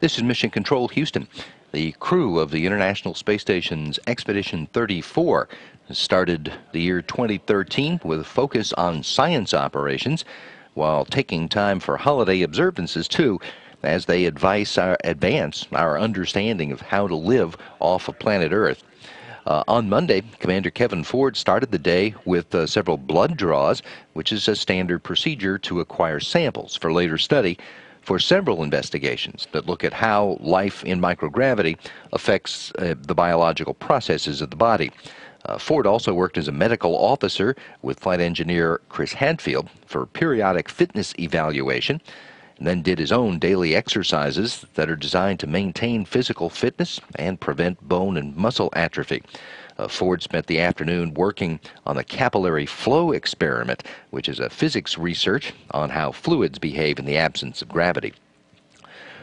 This is Mission Control Houston. The crew of the International Space Station's Expedition 34 started the year 2013 with a focus on science operations while taking time for holiday observances too, as they advance our understanding of how to live off of planet Earth. On Monday, Commander Kevin Ford started the day with several blood draws, which is a standard procedure to acquire samples for later study for several investigations that look at how life in microgravity affects the biological processes of the body. Ford also worked as a medical officer with flight engineer Chris Hadfield for periodic fitness evaluation, and then did his own daily exercises that are designed to maintain physical fitness and prevent bone and muscle atrophy. Ford spent the afternoon working on the capillary flow experiment, which is a physics research on how fluids behave in the absence of gravity.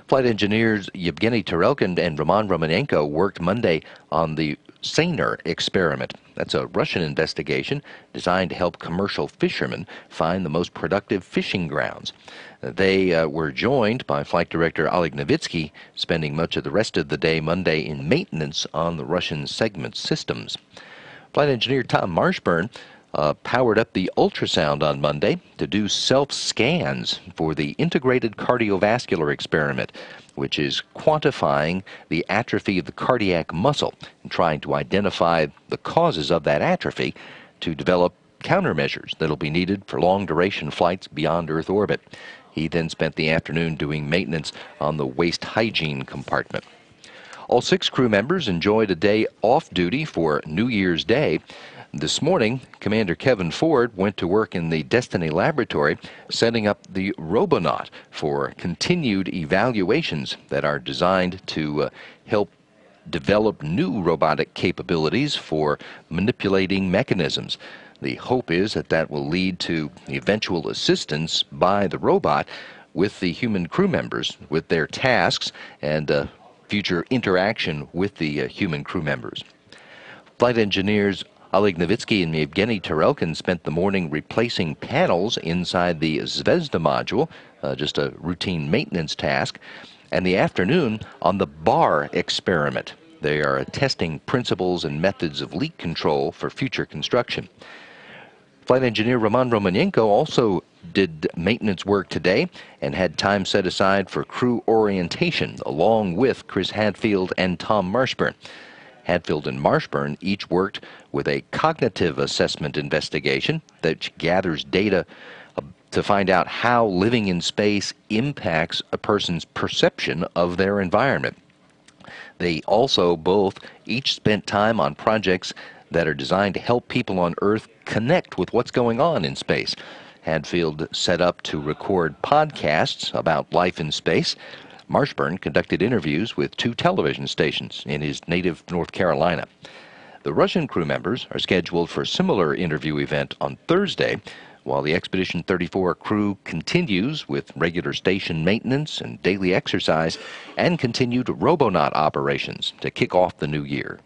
Flight engineers Yevgeny Tarelkin and Roman Romanenko worked Monday on the Saner experiment. That's a Russian investigation designed to help commercial fishermen find the most productive fishing grounds. They were joined by Flight Director Oleg Novitsky, spending much of the rest of the day Monday in maintenance on the Russian segment systems. Flight engineer Tom Marshburn powered up the ultrasound on Monday to do self-scans for the integrated cardiovascular experiment, which is quantifying the atrophy of the cardiac muscle and trying to identify the causes of that atrophy to develop countermeasures that will be needed for long-duration flights beyond Earth orbit. He then spent the afternoon doing maintenance on the waste hygiene compartment. All 6 crew members enjoyed a day off duty for New Year's Day. This morning, Commander Kevin Ford went to work in the Destiny Laboratory, setting up the Robonaut for continued evaluations that are designed to help develop new robotic capabilities for manipulating mechanisms. The hope is that that will lead to eventual assistance by the robot with the human crew members with their tasks and future interaction with the human crew members. Flight engineers Oleg Novitsky and Yevgeny Tarelkin spent the morning replacing panels inside the Zvezda module, just a routine maintenance task, and the afternoon on the bar experiment. They are testing principles and methods of leak control for future construction. Flight engineer Roman Romanenko also did maintenance work today and had time set aside for crew orientation along with Chris Hadfield and Tom Marshburn. Hadfield and Marshburn each worked with a cognitive assessment investigation that gathers data to find out how living in space impacts a person's perception of their environment. They also both each spent time on projects that are designed to help people on Earth connect with what's going on in space. Hadfield set up to record podcasts about life in space. Marshburn conducted interviews with 2 television stations in his native North Carolina. The Russian crew members are scheduled for a similar interview event on Thursday, while the Expedition 34 crew continues with regular station maintenance and daily exercise and continued Robonaut operations to kick off the new year.